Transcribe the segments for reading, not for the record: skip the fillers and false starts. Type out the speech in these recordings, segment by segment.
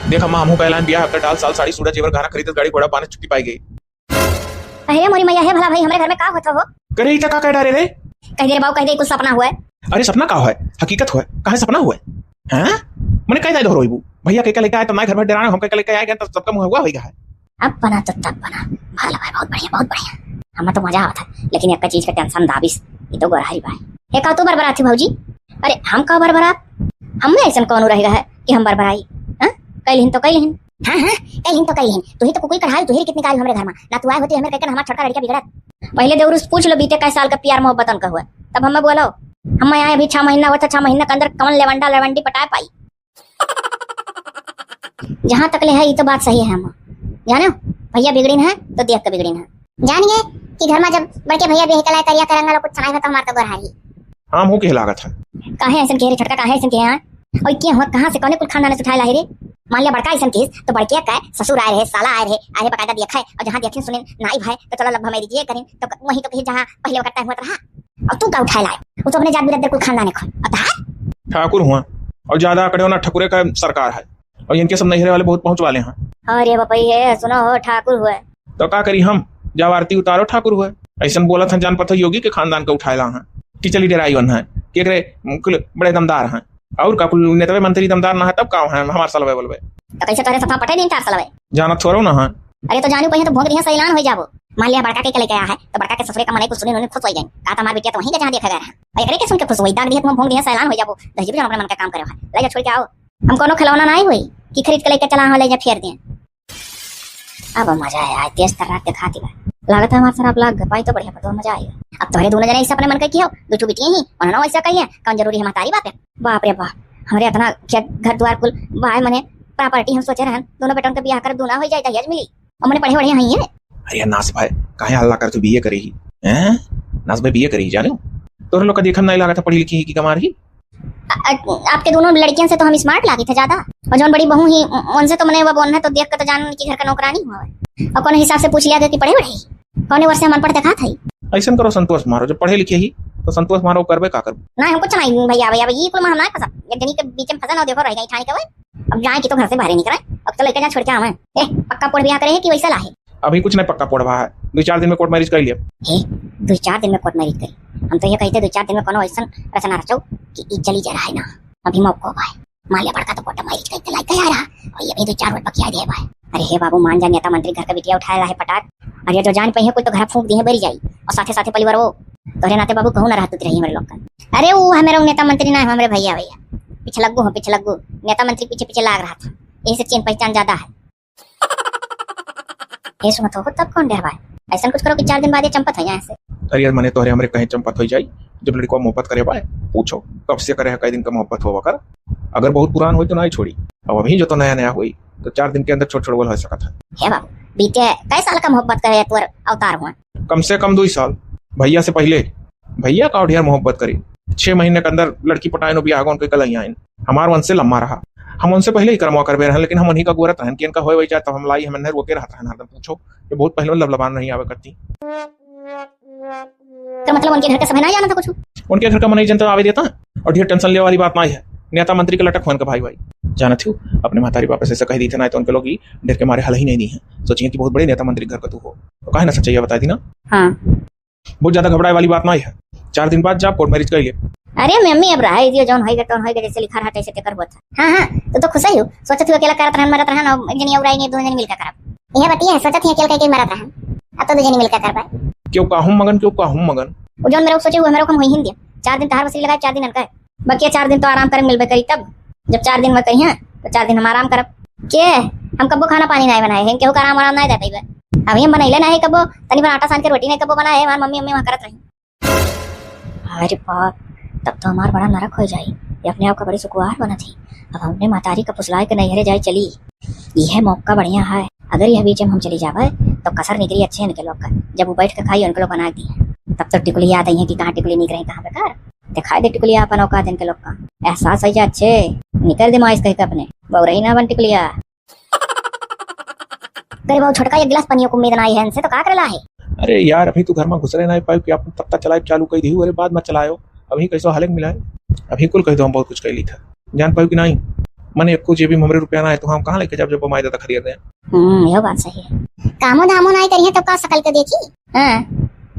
देख अम्मा हमहू कहलान बियाह हफ्ता डाल साल साड़ी सूड़ा जेवर गहना खरीदत गाड़ी घोड़ा पाने छुट्टी पाई गई। अरे मोरी मैया है भला भाई हमारे घर में का होता हो? करे ही का कह डारे रे? कह दे रे बाबू, कह दे कुछ सपना हुआ है। अरे सपना का है, हकीकत है, काहे सपना हुआ है? हैं मैंने कह दे दो रोईबू भैया के लेके आए तो मैं घर में डराना हम के लेके आए गए तो सबका मुंह हुआ होगा है। अब बना तो तब बना भला भाई, बहुत बढ़िया बहुत बढ़िया। हमें तो मजा आता लेकिन एक चीज का टेंशन दाबिस ये तो गोरहाई भाई है का तो बरबरा थी भौजी। अरे हम का बरबरा, हम में ऐसा कौन रहेगा है कि हम बरबराई? हां कइलिन तो कइलिन, हां कइलिन तो कइलिन। तू ही तो कोई कढ़ाई तू ही कितनी काल हमरे घर में ना तू आए होती हमें कहकर हमारा छोटा लड़का बिगड़त। पहले देवरुस पूछ लो बीते कै साल का प्यार मोहब्बतन का हुआ तब हमें बोलो। हम आए अभी 6 महीना हुआ था, 6 महीना के अंदर कमल लेवंडा लेवंडी पटाए पाई। जहां तक ले है ये तो बात सही है। हम जानो भैया बिगड़ीन है तो देख के बिगड़ीन है। जानिए कि घर में जब बड़के भैया बेह कला करिया करेंगे लोग कुछ सुनाई है तो हमार तो गोरहाई। हां मुंह के लागत है काहे ऐसन के रे छोटका, काहे ऐसन के हां ओए के हो कहां से कोने कुल खानदान से उठाए ला रे? मान लिया बड़का ऐसन केस तो बड़के का ससुर आए रहे, साला आए रहे बकायदा देखा है और जहां देखें सुने नाई भाई तो चलो लभ मेरी दिए करें तो वहीं तो कहीं जहां पहले करता हुआ रहा और तू का उठाए लाए वो तो अपने जात बिरदर कुल खानदान है अता ठाकुर हुआ और ज्यादा आंकड़े होना ठकुरे का सरकार है और इनके सब नहरे वाले बहुत पहुंच वाले हैं। अरे बापा ये सुनो हो ठाकुर हुआ तो का करी हम जब आरती उतारो ठाकुर हुआ ऐसा बोला था जान पता योगी के खानदान का उठाए ला है कि चली डराई वन है कि कुल बड़े दमदार हैं और का कुल नेता मंत्री दमदार ना है तब का है हमार सलवे बोलबे तो कैसे तोरे सफा पटे नहीं तार सलवे जाना छोड़ो ना है। अरे तो जानू पहिए तो भोंग दिया सैलान हो जाबो। मान लिया बड़का के लेके आया है तो बड़का के ससुरे का मने कुछ सुने उन्होंने खुश हो जाए का हमार बेटिया तो वहीं के जहां देखा गया है और एकरे के सुन के खुश होई दाग दिया तुम भोंग दिया सैलान हो जाबो दहजी भी अपने मन का काम करे है ले जा छोड़ के आओ। हम कोनो खिलौना नहीं हुई कि खरीद के लेके चला हो ले जा फेर दे। अब मजा आया तेज तर रात के खाती बा लागत है हमार शराब लाग पाई तो बढ़िया तो मजा आएगा। अब तोरे दोनों जने ऐसे अपने मन का कियो दुठू बिटिया ही और ना ऐसा कहिए कौन जरूरी है हमारी बात है। बाप रे बाप हमरे इतना घर द्वार कुल भाई मने प्रॉपर्टी हम सोचे रहन दोनों बेटों के ब्याह कर दूना हो जाए दहेज मिली और मने पढ़े बढ़िया हई है। अरे नास भाई काहे हल्ला कर तू बीए करेही हैं? नास भाई बीए करेही जानो तोरे लोग का देखन नहीं लागत पढ़ी लिखी की कमार ही। आपके दोनों लड़कियों से तो हम स्मार्ट लागी थे ज्यादा और जौन बड़ी बहू ही उनसे तो मने वो बोलना तो देख कर तो जान की घर का नौकरानी हुआ है और कौन हिसाब से पूछ लिया कि पढ़े बढ़े कौन वर्ष से मन पढ़ते कहा था। ऐसा करो संतोष मारो जब पढ़े लिखे ही तो संतोष मारो करबे का करबे ना हम कुछ नहीं भैया भैया ये कुल हम ना फंसा एक जनी के बीच में फंसा ना देखो रह गई ठाने के भाई अब जाए कि तो घर से बाहर निकले अब तो लेके जा छोड़ के आवे ए पक्का पढ़ बियाह करे है कि वैसा लाहे अभी कुछ नहीं पक्का पढ़वा है 2-4 दिन में कोर्ट मैरिज कर लिया। ए 2-4 दिन में कोर्ट मैरिज करी हम तो ये कहते 2-4 दिन में कोनो ऐसा रचना रचो कि ई चली जा रहा है ना अभी मौका भाई मान लिया बड़का तो कोर्ट मैरिज करके लायक आ रहा और ये भी 2-4 वोट बकिया दे भाई। अरे हे बाबू मान जा नेता मंत्री घर का बिटिया उठाया है पटाक अरे जो जान पहिए कोई तो घर फूंक दी है बरी जाई और साथे साथे परिवार वो तोरे नाते बाबू कहूं ना रहत रही मेरे लोग का। अरे वो है मेरा नेता मंत्री ना है हमारे भैया भैया पीछे लगू नेता मंत्री पीछे पीछे लाग रहा था ऐसे चीन पहचान ज्यादा है। ये सुनो तो तब कौन डर भाई ऐसा कुछ करो कि 4 दिन बाद ये चंपत हो जाए ऐसे। अरे यार मने तोहरे हमरे कहीं चंपत हो जाई जब लड़को मोहब्बत करे भाई पूछो कब से करे है कई दिन का मोहब्बत होवा कर अगर बहुत पुरान हो तो नहीं छोड़ी अब अभी जो तो नया नया हुई तो 4 दिन के अंदर छोट बोल हो सकता है। हे बाबू बीते कई साल का मोहब्बत करे तोर अवतार हुआ कम से कम 2 साल भैया से पहले भैया का ढेर मोहब्बत करी 6 महीने के अंदर लड़की पटाए नो बियाह उनके कल आइन हमार वंश से लम्बा रहा हम उनसे पहले ही करमवा करबे रहे लेकिन हम उन्हीं का गोरत रहन कि इनका होए वही जाता हम लाई हम नहर रोके रहता है हरदम पूछो ये बहुत पहले लबलबान नहीं आवे करती तो मतलब उनके घर का समय ना जाना था कुछ उनके घर का मन जनता आवे देता और ढेर टेंशन ले वाली बात नहीं है नेता मंत्री के लटक फोन का भाई जाना थी अपने मातारी बापा से कह दी थे ना तो उनके लोग ही ढेर के मारे हल ही नहीं दी है सोचिए कि बहुत बड़े नेता मंत्री घर का तू हो तो कहे ना सच्चाई बता दी ना। हाँ बहुत ज्यादा घबराए वाली बात नहीं है 4 दिन बाद जब कोर्ट मैरिज कर लिए। अरे मम्मी अब रहा दियो जौन होइगा तौन होइगा जैसे लिखा रहता है ऐसे करबो था। हां तो खुश ही हो सोचत हो अकेला करत रहन मरत रहन और एक जनी और आई नहीं 2 जनी मिलकर करब यह बतिया है सोचत ही अकेला करके मरत रहन अब तो 2 जनी मिलकर करबा क्यों काहू मगन वो जौन मेरे सोचे हुए मेरे को वही हिंदी 4 दिन तार वसी लगा 4 दिन अनका बाकी 4 दिन तो आराम करे मिलबे करी तब जब 4 दिन में कही हैं तो 4 दिन हम आराम करब के हम कबो खाना पानी नहीं बनाए हैं केहू का आराम नहीं देते बे अभी हम बनैले नहीं कबो तनी पर आटा सान के रोटी नहीं कबो बनाए हमार मम्मी वहां करत रही। अरे बाप तब तो हमार बड़ा नरक हो जाई ये अपने आप का बड़ी सुकुआर बना थी अब हमने मातारी का पुसलाए के नैहरे जाए चली यह मौका बढ़िया है अगर यह बीच में हम चली जावे तो कसर निकली अच्छे इनके लोग का जब वो बैठ के खाई उनके लोग बना दिए तब तो टिकुली याद आई है कि कहाँ टिकुली निक रही कहाँ पे कर दिखाई दे टिकुलिया अपन औकात इनके लोग का एहसास है अच्छे निकल दे माइस कह अपने बहु रही ना बन टिकुलिया गरीब बहु छोटका 1 गिलास पानी को उम्मीद नहीं है इनसे तो का करला है। अरे यार अभी तू घर में घुस रहे नहीं पाई कि आप तत्ता चलाए चालू कर दी अरे बाद में चलायो अभी कैसो हालत मिला है अभी कुल कह दो हम बहुत कुछ कैली था जान पाई कि नहीं मैंने एको जेबी में हमरे रुपया ना है तो हम कहाँ लेके जब माई दादा खरीद रहे यह बात सही है। कामो दामो ना करिए तो का सकल के देखी। हाँ,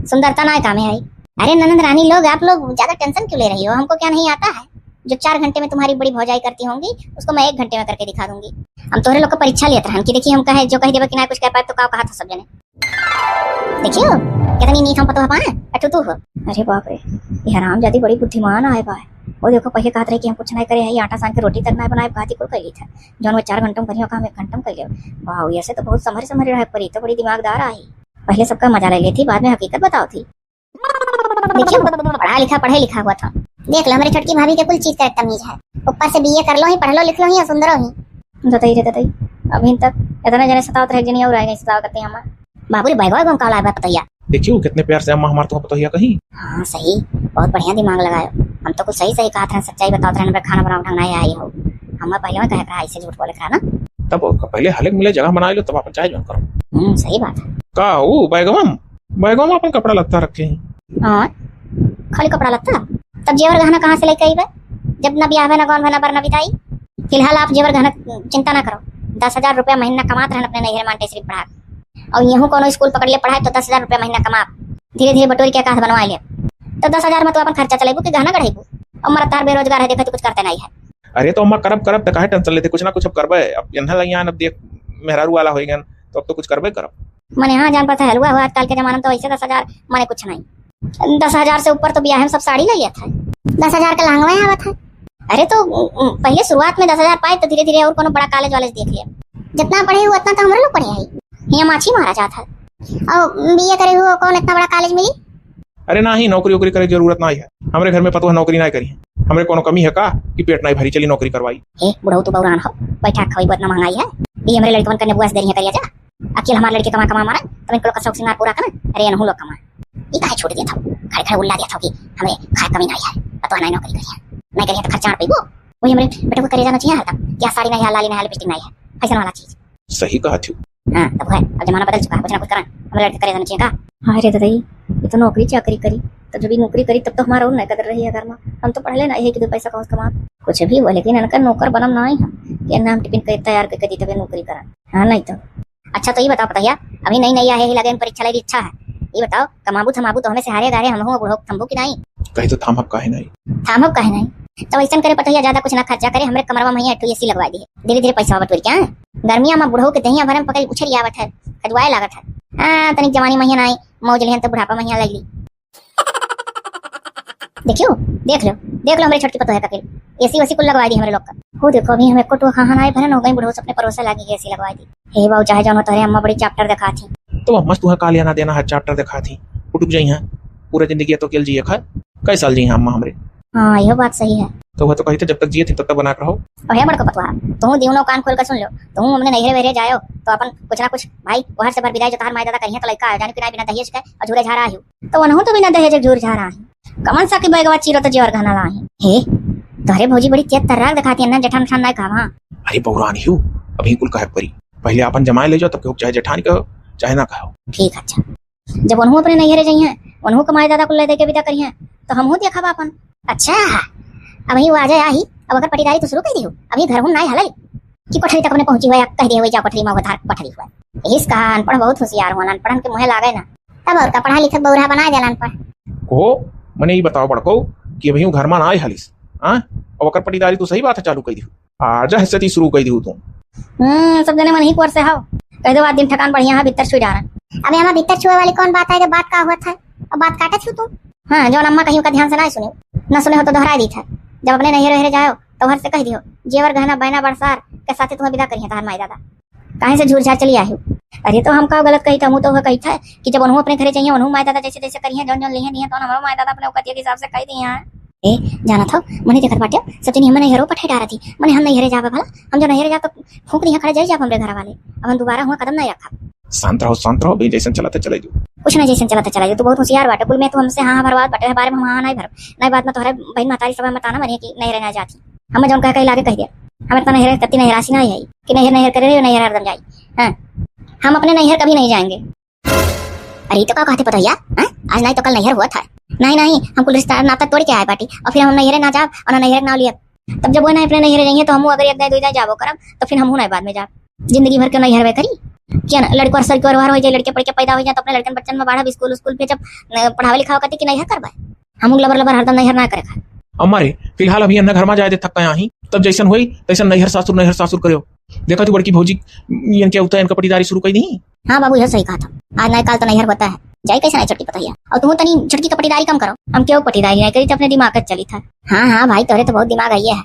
सुंदरता ना कामे है। अरे ननद रानी लोग, आप लोग ज्यादा टेंशन क्यों ले रही हो? हमको क्या नहीं आता है? जो 4 घंटे में तुम्हारी बड़ी भौजाई करती होंगी उसको मैं 1 घंटे में करके दिखा दूंगी। हम तोहरे लोग को परीक्षा लेते हैं कि देखिए हम कहे जो कह देवे कि ना कुछ कह पाए तो का कहा था सब जने। देखियो कितनी नीच हम पतो पाए अठू तू हो। अरे बाप रे, ये हराम जाती बड़ी बुद्धिमान आए बा। वो देखो पहले कहत रहे कि हम कुछ नहीं करे है, आटा सान के रोटी तक ना बनाए, भाती को कही था जौन वो 4 घंटों करियो काम 1 घंटों कर लियो। वाह, ऐसे तो बहुत समझ रहे परी तो बड़ी दिमागदार आई। पहले सबका मजा ले लेती, बाद में हकीकत बताओ थी। देखियो पढ़े लिखा हुआ था। देख लो हमारी छोटकी भाभी के कुल चीज का तमीज है। ऊपर से बीए कर लो ही, पढ़ लो लिख लो ही, सुंदर हो ही। बताई अभी तक इतना जने सतावत रह जनी और आए नहीं सताव करते हम। बाबू रे बैगवा गम काला है पतैया। देखियो कितने प्यार से अम्मा हमार तो पतोहिया कहीं। हां सही, बहुत बढ़िया दिमाग लगायो। हम तो कुछ सही कहा था, सच्चाई बताओ था। हमरा खाना बनाओ ढंग नहीं आई हो। हम पहले में कह रहा ऐसे झूठ बोले था ना। तब पहले हले मिले जगह बना लो तब अपन चाय जॉइन करो। सही बात है। का ओ बैगम अपन कपड़ा लगता रखे हैं। हां, खाली कपड़ा लगता। तब जेवर गहना कहां से लेके आईबे? जब ना ब्याह ना गौन ना बरना बिताई। फिलहाल आप जेवर गहना चिंता ना करो। 10,000 रुपया महीना कमाते रहन अपने नैहर मांटेसरी पढ़ा और यहूं कोनो स्कूल पकड़ ले पढ़ाए तो 10,000 रुपया महीना कमा। धीरे धीरे बटोरी के काथ बनवा ले तो 10,000 में तो अपन खर्चा चलेबू कि गहना गढ़ेबू। और मरतार बेरोजगार है, देखो तो कुछ करते नहीं है। अरे तो अम्मा करब तो काहे टेंशन लेते, कुछ ना कुछ अब करबे। अब यन्हा लगियान अब देख मेहरारू वाला होई गन तो अब तो कुछ करबे करब। मने हां जान पता है हलवा हुआ आजकल के जमाने में तो ऐसे 10,000 माने कुछ नहीं। 10,000 से ऊपर तो ब्याह में सब साड़ी ले लिया था। 10,000 का लहंगा आवत है। अरे तो पहले शुरुआत में 10,000 पाए तो धीरे धीरे और कोनो बड़ा कॉलेज वाले देख लिया। जितना पढ़े हुए उतना तो हमरे लोग पढ़े हैं। यहाँ माछी मारा जाता है और बीए करे हुए कौन इतना बड़ा कॉलेज मिली। अरे ना ही नौकरी करे जरूरत नहीं है। हमरे घर में पतो है नौकरी नहीं करी है। हमरे कोनो कमी है का कि पेट नहीं भरी चली नौकरी करवाई। ए बुढ़ऊ तो बौरान हो, बैठा खाई इतना महंगाई है। ये हमरे लड़कन करने बुआ से देरी करिया जा। अकेले हमारे लड़के कमा मारा तो इनको का शौक सिंगार पूरा करना। अरे अनहु लोग कमा ये काहे छोड़ दिया था, खड़े उल्ला दिया था कि हमें खाए कमी नहीं है, पतो नहीं नौकरी करिए नहीं करिए तो खर्चा पेबो। वही हमरे बेटे को करे जाना चाहिए हरदम। क्या साड़ी नहीं है, लाली नहीं है, लिपस्टिक नहीं है, फैशन वाला चीज। सही कहा थी। हाँ तब है, अब जमाना बदल चुका है, कुछ ना कुछ करना हमें लड़के करे जाना चाहिए का। अरे दादाई ये तो नौकरी चाकरी करी तो जब भी नौकरी करी तब तो हमारा और नहीं कदर रही है घर में। हम तो पढ़ले नहीं है कि 2 पैसा कौन कमा कुछ भी हो, लेकिन इनका नौकर बनम नहीं हम कि नाम टिफिन के तैयार करके दी तबे नौकरी करा। हाँ नहीं तो अच्छा तो ये बताओ भैया, अभी नई आए ही लगे परीक्षा ले इच्छा है। ये बताओ कमाबू थमाबू तो हमें से हारे गारे हम हो बुढ़ो थम्बू की नहीं कहीं तो थामब काहे नहीं तो ऐसा करे पता ज्यादा कुछ ना खर्चा करे। हमरे कमरवा में एटू एसी लगवा दी धीरे धीरे पैसा बटोर क्या गर्मिया में बुढ़ो के दहिया भरम पकड़ उछल आवत है, खजवाए लागत है। हां तनिक जवानी महिया नहीं मौज लेहन तो बुढ़ापा महिया लगली। देखियो देख लो हमरे छोटकी पतो है कपिल एसी वसी कुल लगवा दी हमरे लोग का। हो देखो अभी हमें कोटो खाना नहीं भरन हो गई, बुढ़ो अपने परोसा लागी एसी लगवा दी। हे बाऊ चाहे जानो तोरे अम्मा बड़ी चैप्टर दिखा थी तो मस्त तुहा कालिया ना देना है चैप्टर दिखा थी उठुक जाई है पूरा जिंदगी तो केल जिए खा कई साल जी अम्मा हमरे। हां यह बात सही है। तो वह तो कही थे जब तक जिए थे तब तक बना कर रहो। और है बड़को पतवा तू दिनो कान खोल कर सुन लो। तू हमने नहरे वेरे जायो तो अपन कुछ ना कुछ भाई बाहर से भर विदाई जो तार माई दादा कहिए तो लइका जाने बिना बिना दहेज के और झूरे झारा आहियो तो वनहु तो बिना दहेज झूर झारा आही कमन सा के बैगवा चीरो तो जेवर गहना लाही। हे तोरे भौजी बड़ी तेज तर्राक दिखाती है ना जेठान खान नहीं कहा। अरे बौरान हियो अभी कुल कहे परी पहले अपन जमाए ले जाओ तब चाहे जेठानी कहो चाहे ना कहो। ठीक अच्छा जब वनहु अपने नहरे जाइए वनहु कमाई दादा को ले दे के विदा करिए तो हमहु देखा अपन। अच्छा अभी वो आ जाए आई अब अगर पटीदारी तो शुरू कर दी हो अभी घर हूं नहीं हलल कि कोठरी तक ने पहुंची हुआ कह दिए जा कोठरी में उधार कोठरी हुआ। इसका अनपढ़ बहुत होशियार हो अनपढ़न के मुहे लागे ना तब और का पढ़ा लिखा बौरा बना देला अनपढ़ को मने ये बताओ बड़को कि अभी घर में ना आए हलिस हां और ओकर पटीदारी तो सही बात है चालू कर दी आजा हिस्से शुरू कर दी तू। सब जने मन ही कोर से हाओ कह दो दिन ठकान बढ़िया है भीतर छुई डारन। अबे हमारा भीतर छुए वाली कौन बात है, जब बात का हुआ था अब बात काटा छू तू। हां जो अम्मा कहियो का ध्यान से ना सुने ना सुने हो तो दोहरा दी था। जब अपने नहरे जाओ तो घर से कह दियो जेवर गहना बहना बरसार के साथे तुम्हें विदा करिए तार माई दादा काहे से झूठ झाड़ चली आई। अरे तो हम का गलत कही था तो कही था कि जब उन्होंने अपने घरे चाहिए उन्होंने माई दादा जैसे जैसे करिए जौन जौन लिए नहीं तो हमारा माई दादा अपने औकात के हिसाब से कह दिए हैं। ए जाना था मने देखत बाटे सचिन हमने नहरो पठे डारा थी मने हम नहरे जावे भला हम जो नहरे जा तो फूंक दिया खड़े जाए हमरे घर वाले अब हम दोबारा हुआ कदम नहीं रखा। शांत रहो भी जैसे चलाते चले जो कुछ नहीं जैसे चलाते चला तू बहुत होशियार बाटे कुल में तो हमसे हाँ भरवा बाटे बारे में हाँ नहीं भर नहीं बात में तोहरे बहन मातारी सब में ताना बनिए कि नहरे ना जाती हमें जौन कह लागे कह दिया हमें तो नहरे कत्ती नहर राशि नहीं आई कि नहर करे नहर हरदम जाई। हाँ हम अपने नहर कभी नहीं जाएंगे। अरे तो क्या कहते पता यार आज नहीं तो कल नहर हुआ था नहीं हम कुल रिश्ता नाता तोड़ के आए बाटी और फिर हम नहरे ना जाब और नहर ना लिए तब जब वो ना अपने नैहर जाइए तो हम अगर एक दो जाबो करब तो फिर हम नहीं बाद में जाब जिंदगी भर के नैहर वे करी क्या ना लड़को सर के हो जाए लड़के पढ़ के पैदा हो जाए तो अपने लड़कन बच्चन में बढ़ा स्कूल स्कूल पे जब पढ़ावे लिखावे करती कि नैहर करवाए हम लबर लबर हरदम नैहर ना करे अमारे फिलहाल अभी अन्ना घर में जाए दे थकता यहाँ तब जैसन हुई तैसन नैहर सासुर करो देखा तू बड़की भौजी इनके उतना इनका पटीदारी शुरू कर दी। हाँ बाबू यह सही कहा था आज नए काल तो नैहर होता है जाए कैसे नहीं छोटी पतैया और तुम तनी छोटकी का पटीदारी कम करो हम क्यों पटीदारी नहीं करी तो अपने दिमाग चली था। हाँ हाँ भाई तोरे तो बहुत दिमाग आई है